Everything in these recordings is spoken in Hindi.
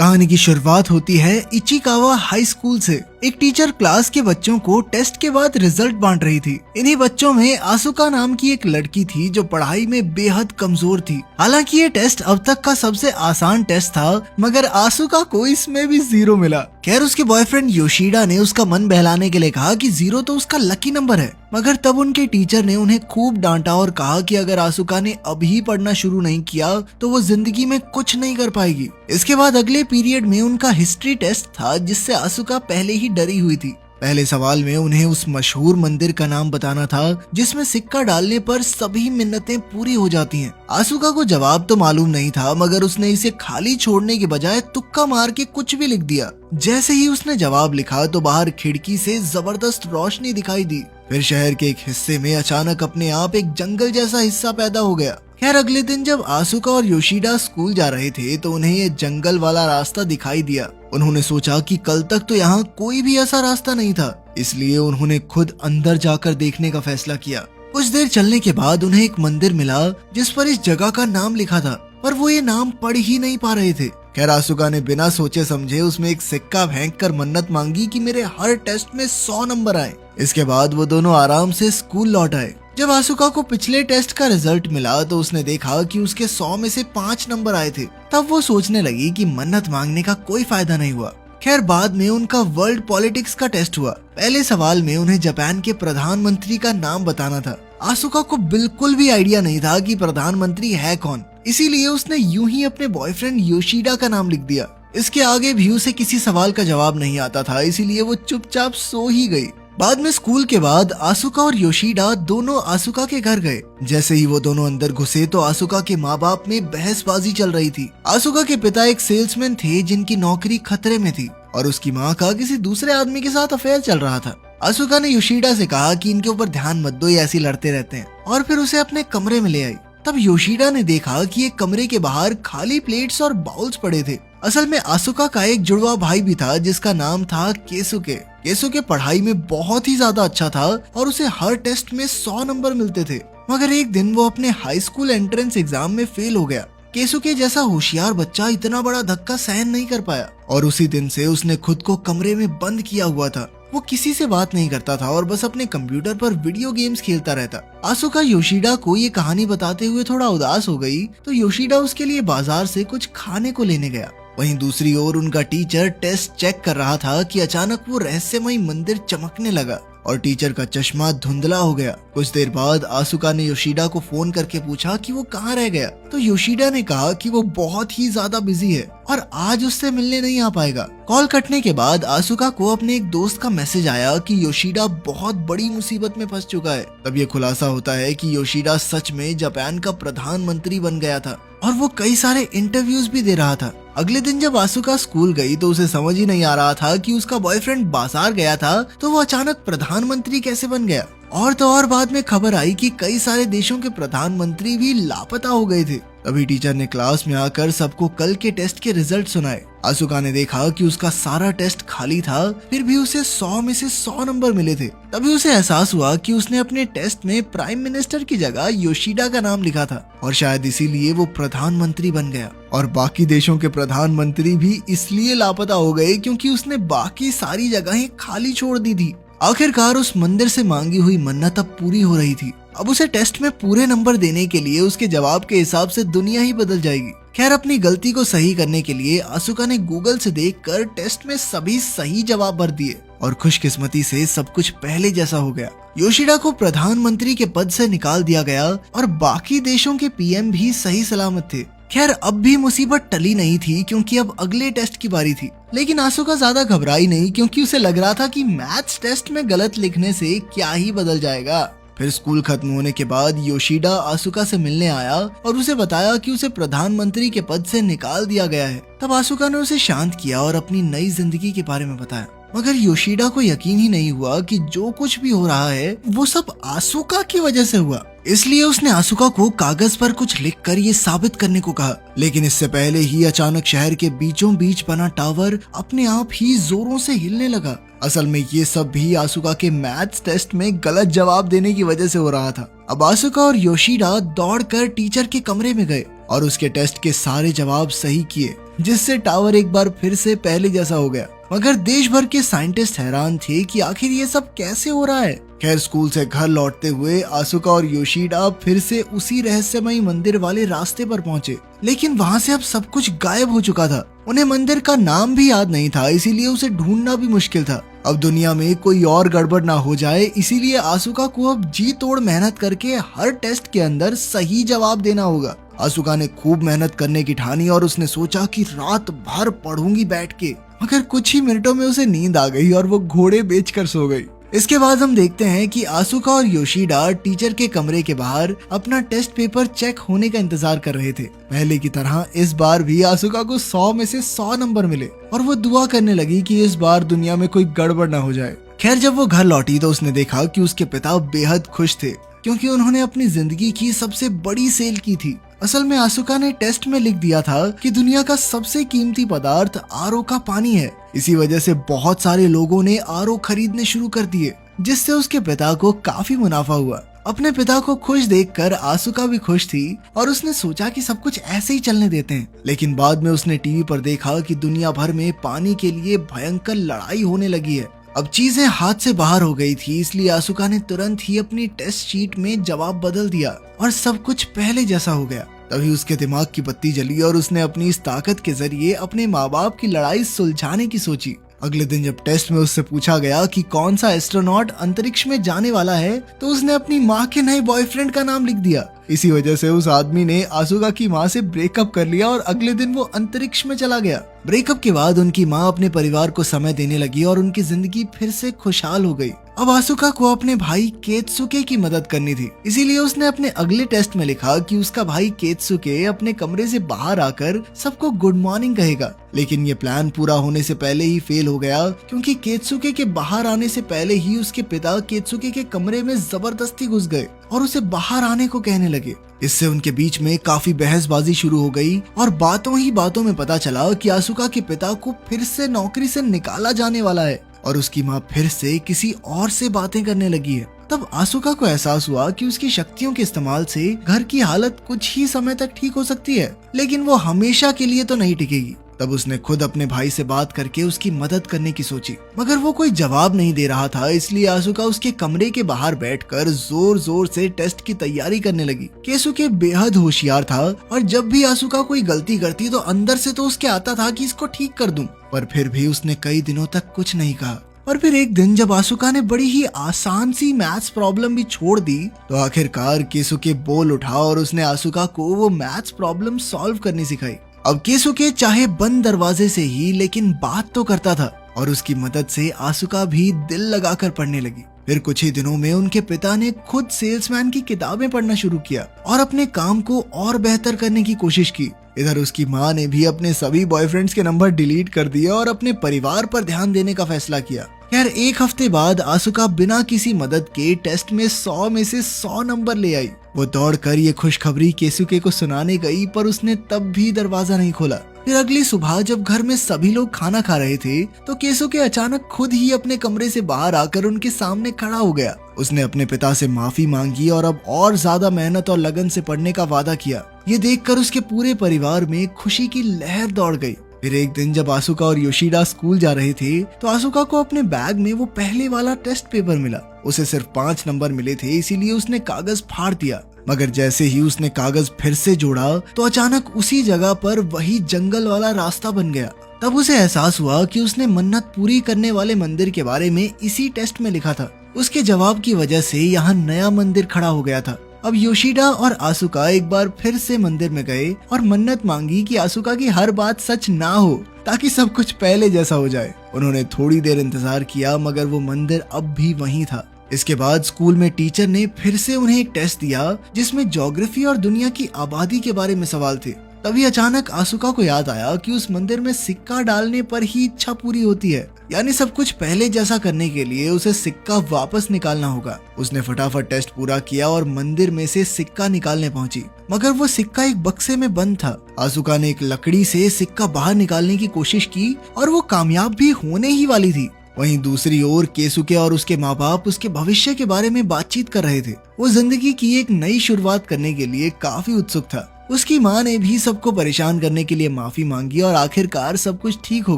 कहानी की शुरुआत होती है इचिकावा हाई स्कूल से। एक टीचर क्लास के बच्चों को टेस्ट के बाद रिजल्ट बांट रही थी। इन्हीं बच्चों में आसुका नाम की एक लड़की थी जो पढ़ाई में बेहद कमजोर थी। हालांकि ये टेस्ट अब तक का सबसे आसान टेस्ट था, मगर आसुका को इसमें भी 0 मिला। खैर उसके बॉयफ्रेंड योशिडा ने उसका मन बहलाने के लिए कहा कि 0 तो उसका लकी नंबर है, मगर तब उनके टीचर ने उन्हें खूब डांटा और कहा कि अगर आसुका ने अभी पढ़ना शुरू नहीं किया तो वो जिंदगी में कुछ नहीं कर पाएगी। इसके बाद अगले पीरियड में उनका हिस्ट्री टेस्ट था, जिससे आसुका पहले ही डरी हुई थी। पहले सवाल में उन्हें उस मशहूर मंदिर का नाम बताना था जिसमें सिक्का डालने पर सभी मिन्नतें पूरी हो जाती हैं। आसुका को जवाब तो मालूम नहीं था, मगर उसने इसे खाली छोड़ने के बजाय तुक्का मार के कुछ भी लिख दिया। जैसे ही उसने जवाब लिखा तो बाहर खिड़की से जबरदस्त रोशनी दिखाई दी। फिर शहर के एक हिस्से में अचानक अपने आप एक जंगल जैसा हिस्सा पैदा हो गया। खैर अगले दिन जब आसुका और योशिडा स्कूल जा रहे थे तो उन्हें ये जंगल वाला रास्ता दिखाई दिया। उन्होंने सोचा कि कल तक तो यहाँ कोई भी ऐसा रास्ता नहीं था, इसलिए उन्होंने खुद अंदर जाकर देखने का फैसला किया। कुछ देर चलने के बाद उन्हें एक मंदिर मिला जिस पर इस जगह का नाम लिखा था, पर वो ये नाम पढ़ ही नहीं पा रहे थे। खैर आसुका ने बिना सोचे समझे उसमें एक सिक्का फेंक कर मन्नत मांगी कि मेरे हर टेस्ट में 100 नंबर आए। इसके बाद वो दोनों आराम से स्कूल लौट आए। जब आसुका को पिछले टेस्ट का रिजल्ट मिला तो उसने देखा कि उसके 100 में से 5 नंबर आए थे। तब वो सोचने लगी कि मन्नत मांगने का कोई फायदा नहीं हुआ। खैर बाद में उनका वर्ल्ड पॉलिटिक्स का टेस्ट हुआ। पहले सवाल में उन्हें जापान के प्रधानमंत्री का नाम बताना था। आसुका को बिल्कुल भी आइडिया नहीं था कि प्रधानमंत्री है कौन, इसीलिए उसने यूं ही अपने बॉयफ्रेंड योशिडा का नाम लिख दिया। इसके आगे भी उसे किसी सवाल का जवाब नहीं आता था, इसीलिए वो चुपचाप सो ही गई। बाद में स्कूल के बाद आसुका और योशिडा दोनों आसुका के घर गए। जैसे ही वो दोनों अंदर घुसे तो आसुका के माँ बाप में बहसबाजी चल रही थी। आसुका के पिता एक सेल्समैन थे जिनकी नौकरी खतरे में थी और उसकी माँ का किसी दूसरे आदमी के साथ अफेयर चल रहा था। आसुका ने योशिडा से कहा कि इनके ऊपर ध्यान मत दो, ये ऐसे लड़ते रहते हैं, और फिर उसे अपने कमरे में ले आई। तब योशिडा ने देखा कि एक कमरे के बाहर खाली प्लेट्स और बाउल्स पड़े थे। असल में आसुका का एक जुड़वा भाई भी था जिसका नाम था केसुके। केसुके पढ़ाई में बहुत ही ज्यादा अच्छा था और उसे हर टेस्ट में 100 नंबर मिलते थे, मगर एक दिन वो अपने हाई स्कूल एंट्रेंस एग्जाम में फेल हो गया। केसुके जैसा होशियार बच्चा इतना बड़ा धक्का सहन नहीं कर पाया और उसी दिन से उसने खुद को कमरे में बंद किया हुआ था। वो किसी से बात नहीं करता था और बस अपने कंप्यूटर पर वीडियो गेम्स खेलता रहता। आसुका योशिडा को ये कहानी बताते हुए थोड़ा उदास हो गई तो योशिडा उसके लिए बाजार से कुछ खाने को लेने गया। वहीं दूसरी ओर उनका टीचर टेस्ट चेक कर रहा था कि अचानक वो रहस्यमय मंदिर चमकने लगा और टीचर का चश्मा धुंधला हो गया। कुछ देर बाद आसुका ने योशिडा को फोन करके पूछा कि वो कहाँ रह गया, तो योशिडा ने कहा कि वो बहुत ही ज्यादा बिजी है और आज उससे मिलने नहीं आ पाएगा। कॉल कटने के बाद आसुका को अपने एक दोस्त का मैसेज आया कि योशिडा बहुत बड़ी मुसीबत में फंस चुका है। तब ये खुलासा होता है कि योशिडा सच में जापान का प्रधानमंत्री बन गया था और वो कई सारे इंटरव्यूज भी दे रहा था। अगले दिन जब आसुका स्कूल गई तो उसे समझ ही नहीं आ रहा था कि उसका बॉयफ्रेंड बाजार गया था तो वो अचानक प्रधानमंत्री कैसे बन गया। और तो और बाद में खबर आई कि कई सारे देशों के प्रधानमंत्री भी लापता हो गए थे। तभी टीचर ने क्लास में आकर सबको कल के टेस्ट के रिजल्ट सुनाए। आसुका ने देखा कि उसका सारा टेस्ट खाली था, फिर भी उसे 100 में से 100 नंबर मिले थे। तभी उसे एहसास हुआ कि उसने अपने टेस्ट में प्राइम मिनिस्टर की जगह योशिडा का नाम लिखा था और शायद इसीलिए वो प्रधानमंत्री बन गया। और बाकी देशों के प्रधानमंत्री भी इसलिए लापता हो गए क्योंकि उसने बाकी सारी जगहें खाली छोड़ दी थी। आखिरकार उस मंदिर से मांगी हुई मन्नत अब पूरी हो रही थी। अब उसे टेस्ट में पूरे नंबर देने के लिए उसके जवाब के हिसाब से दुनिया ही बदल जाएगी। खैर अपनी गलती को सही करने के लिए आसुका ने गूगल से देखकर टेस्ट में सभी सही जवाब भर दिए और खुशकिस्मती से सब कुछ पहले जैसा हो गया। योशिडा को प्रधानमंत्री के पद से निकाल दिया गया और बाकी देशों के पीएम भी सही सलामत थे। खैर अब भी मुसीबत टली नहीं थी क्योंकि अब अगले टेस्ट की बारी थी, लेकिन आसुका ज्यादा घबराई नहीं क्योंकि उसे लग रहा था कि मैथ्स टेस्ट में गलत लिखने से क्या ही बदल जाएगा। फिर स्कूल खत्म होने के बाद योशिडा आसुका से मिलने आया और उसे बताया कि उसे प्रधानमंत्री के पद से निकाल दिया गया है। तब आसुका ने उसे शांत किया और अपनी नई जिंदगी के बारे में बताया, मगर योशिडा को यकीन ही नहीं हुआ कि जो कुछ भी हो रहा है वो सब आसुका की वजह से हुआ। इसलिए उसने आसुका को कागज पर कुछ लिखकर ये साबित करने को कहा, लेकिन इससे पहले ही अचानक शहर के बीचों बीच बना टावर अपने आप ही जोरों से हिलने लगा। असल में ये सब भी आसुका के मैथ्स टेस्ट में गलत जवाब देने की वजह से हो रहा था। अब आसुका और योशिडा दौड़कर टीचर के कमरे में गए और उसके टेस्ट के सारे जवाब सही किए। जिससे टावर एक बार फिर से पहले जैसा हो गया। मगर देश भर के साइंटिस्ट हैरान थे कि आखिर ये सब कैसे हो रहा है। खैर स्कूल से घर लौटते हुए आसुका और योशिडा फिर से उसी रहस्यमयी मंदिर वाले रास्ते पर पहुंचे, लेकिन वहां से अब सब कुछ गायब हो चुका था। उन्हें मंदिर का नाम भी याद नहीं था, इसीलिए उसे ढूंढना भी मुश्किल था। अब दुनिया में कोई और गड़बड़ ना हो जाए, इसीलिए आसुका को अब जी तोड़ मेहनत करके हर टेस्ट के अंदर सही जवाब देना होगा। आसुका ने खूब मेहनत करने की ठानी और उसने सोचा कि रात भर पढ़ूंगी बैठ के। मगर कुछ ही मिनटों में उसे नींद आ गई और वो घोड़े बेचकर सो गई। इसके बाद हम देखते हैं कि आसुका और योशिडा टीचर के कमरे के बाहर अपना टेस्ट पेपर चेक होने का इंतजार कर रहे थे। पहले की तरह इस बार भी आसुका को 100 में से 100 नंबर मिले और वो दुआ करने लगी कि इस बार दुनिया में कोई गड़बड़ ना हो जाए। खैर जब वो घर लौटी तो उसने देखा कि उसके पिता बेहद खुश थे, क्योंकि उन्होंने अपनी जिंदगी की सबसे बड़ी सेल की थी। असल में आसुका ने टेस्ट में लिख दिया था कि दुनिया का सबसे कीमती पदार्थ आरओ का पानी है। इसी वजह से बहुत सारे लोगों ने आरओ खरीदने शुरू कर दिए, जिससे उसके पिता को काफी मुनाफा हुआ। अपने पिता को खुश देखकर आसुका भी खुश थी और उसने सोचा कि सब कुछ ऐसे ही चलने देते हैं। लेकिन बाद में उसने टीवी पर देखा कि दुनिया भर में पानी के लिए भयंकर लड़ाई होने लगी है। अब चीजें हाथ से बाहर हो गई थी, इसलिए आसुका ने तुरंत ही अपनी टेस्ट शीट में जवाब बदल दिया और सब कुछ पहले जैसा हो गया। तभी उसके दिमाग की बत्ती जली और उसने अपनी इस ताकत के जरिए अपने माँ बाप की लड़ाई सुलझाने की सोची। अगले दिन जब टेस्ट में उससे पूछा गया कि कौन सा एस्ट्रोनॉट अंतरिक्ष में जाने वाला है, तो उसने अपनी माँ के नए बॉयफ्रेंड का नाम लिख दिया। इसी वजह से उस आदमी ने आसुका की माँ से ब्रेकअप कर लिया और अगले दिन वो अंतरिक्ष में चला गया। ब्रेकअप के बाद उनकी माँ अपने परिवार को समय देने लगी और उनकी जिंदगी फिर से खुशहाल हो गई। अब आसुका को अपने भाई केत्सुके की मदद करनी थी, इसीलिए उसने अपने अगले टेस्ट में लिखा कि उसका भाई केत्सुके अपने कमरे से बाहर आकर सबको गुड मॉर्निंग कहेगा। लेकिन ये प्लान पूरा होने से पहले ही फेल हो गया, क्योंकि केत्सुके के बाहर आने से पहले ही उसके पिता केत्सुके के कमरे में जबरदस्ती घुस गए और उसे बाहर आने को कहने लगे। इससे उनके बीच में काफी बहसबाजी शुरू हो गई और बातों ही बातों में पता चला कि आसुका के पिता को फिर से नौकरी से निकाला जाने वाला है और उसकी माँ फिर से किसी और से बातें करने लगी है। तब आसुका को एहसास हुआ कि उसकी शक्तियों के इस्तेमाल से घर की हालत कुछ ही समय तक ठीक हो सकती है, लेकिन वो हमेशा के लिए तो नहीं टिकेगी। तब उसने खुद अपने भाई से बात करके उसकी मदद करने की सोची, मगर वो कोई जवाब नहीं दे रहा था। इसलिए आसुका उसके कमरे के बाहर बैठकर जोर जोर से टेस्ट की तैयारी करने लगी। केसुके बेहद होशियार था और जब भी आसुका कोई गलती करती तो अंदर से तो उसके आता था कि इसको ठीक कर दूं, पर फिर भी उसने कई दिनों तक कुछ नहीं कहा। और फिर एक दिन जब आसुका ने बड़ी ही आसान सी मैथ्स प्रॉब्लम भी छोड़ दी, तो आखिरकार केसुके बोल उठा और उसने आसुका को वो मैथ्स प्रॉब्लम सॉल्व करनी सिखाई। अब केसुके चाहे बंद दरवाजे से ही लेकिन बात तो करता था और उसकी मदद से आसुका भी दिल लगाकर पढ़ने लगी। फिर कुछ ही दिनों में उनके पिता ने खुद सेल्समैन की किताबें पढ़ना शुरू किया और अपने काम को और बेहतर करने की कोशिश की। इधर उसकी माँ ने भी अपने सभी बॉयफ्रेंड्स के नंबर डिलीट कर दिए और अपने परिवार पर ध्यान देने का फैसला किया। खैर एक हफ्ते बाद आसुका बिना किसी मदद के टेस्ट में 100 में से 100 नंबर ले आई। वो दौड़कर ये खुशखबरी केसुके को सुनाने गई, पर उसने तब भी दरवाजा नहीं खोला। फिर अगली सुबह जब घर में सभी लोग खाना खा रहे थे, तो केसुके अचानक खुद ही अपने कमरे से बाहर आकर उनके सामने खड़ा हो गया। उसने अपने पिता से माफी मांगी और अब और ज्यादा मेहनत और लगन से पढ़ने का वादा किया। ये देखकर उसके पूरे परिवार में खुशी की लहर दौड़ गई। फिर एक दिन जब आसुका और योशिडा स्कूल जा रहे थे, तो आसुका को अपने बैग में वो पहले वाला टेस्ट पेपर मिला। उसे सिर्फ 5 नंबर मिले थे, इसीलिए उसने कागज फाड़ दिया। मगर जैसे ही उसने कागज फिर से जोड़ा, तो अचानक उसी जगह पर वही जंगल वाला रास्ता बन गया। तब उसे एहसास हुआ कि उसने मन्नत पूरी करने वाले मंदिर के बारे में इसी टेस्ट में लिखा था। उसके जवाब की वजह से यहाँ नया मंदिर खड़ा हो गया था। अब योशिडा और आसुका एक बार फिर से मंदिर में गए और मन्नत मांगी कि आसुका की हर बात सच ना हो, ताकि सब कुछ पहले जैसा हो जाए। उन्होंने थोड़ी देर इंतजार किया, मगर वो मंदिर अब भी वहीं था। इसके बाद स्कूल में टीचर ने फिर से उन्हें एक टेस्ट दिया, जिसमें ज्योग्राफी और दुनिया की आबादी के बारे में सवाल थे। तभी अचानक आसुका को याद आया कि उस मंदिर में सिक्का डालने पर ही इच्छा पूरी होती है, यानी सब कुछ पहले जैसा करने के लिए उसे सिक्का वापस निकालना होगा। उसने फटाफट टेस्ट पूरा किया और मंदिर में से सिक्का निकालने पहुंची, मगर वो सिक्का एक बक्से में बंद था। आसुका ने एक लकड़ी से सिक्का बाहर निकालने की कोशिश की और वो कामयाब भी होने ही वाली थी। वहीं दूसरी ओर केसुके और उसके माँ बाप उसके भविष्य के बारे में बातचीत कर रहे थे। वो जिंदगी की एक नई शुरुआत करने के लिए काफी उत्सुक था। उसकी माँ ने भी सबको परेशान करने के लिए माफी मांगी और आखिरकार सब कुछ ठीक हो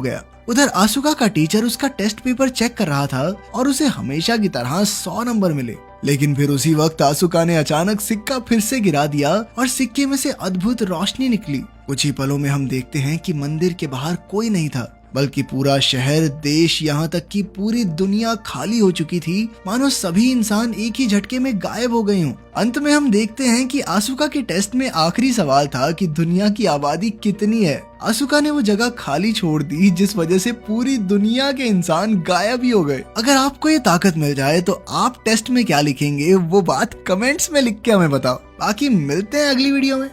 गया। उधर आसुका का टीचर उसका टेस्ट पेपर चेक कर रहा था और उसे हमेशा की तरह 100 नंबर मिले। लेकिन फिर उसी वक्त आसुका ने अचानक सिक्का फिर से गिरा दिया और सिक्के में से अद्भुत रोशनी निकली। कुछ ही पलों में हम देखते हैं कि मंदिर के बाहर कोई नहीं था, बल्कि पूरा शहर, देश, यहाँ तक कि पूरी दुनिया खाली हो चुकी थी, मानो सभी इंसान एक ही झटके में गायब हो गए हों। अंत में हम देखते हैं कि आसुका के टेस्ट में आखिरी सवाल था कि दुनिया की आबादी कितनी है। आसुका ने वो जगह खाली छोड़ दी जिस वजह से पूरी दुनिया के इंसान गायब ही हो गए। अगर आपको ये ताकत मिल जाए तो आप टेस्ट में क्या लिखेंगे, वो बात कमेंट्स में लिख के हमें बताओ। बाकी मिलते हैं अगली वीडियो में।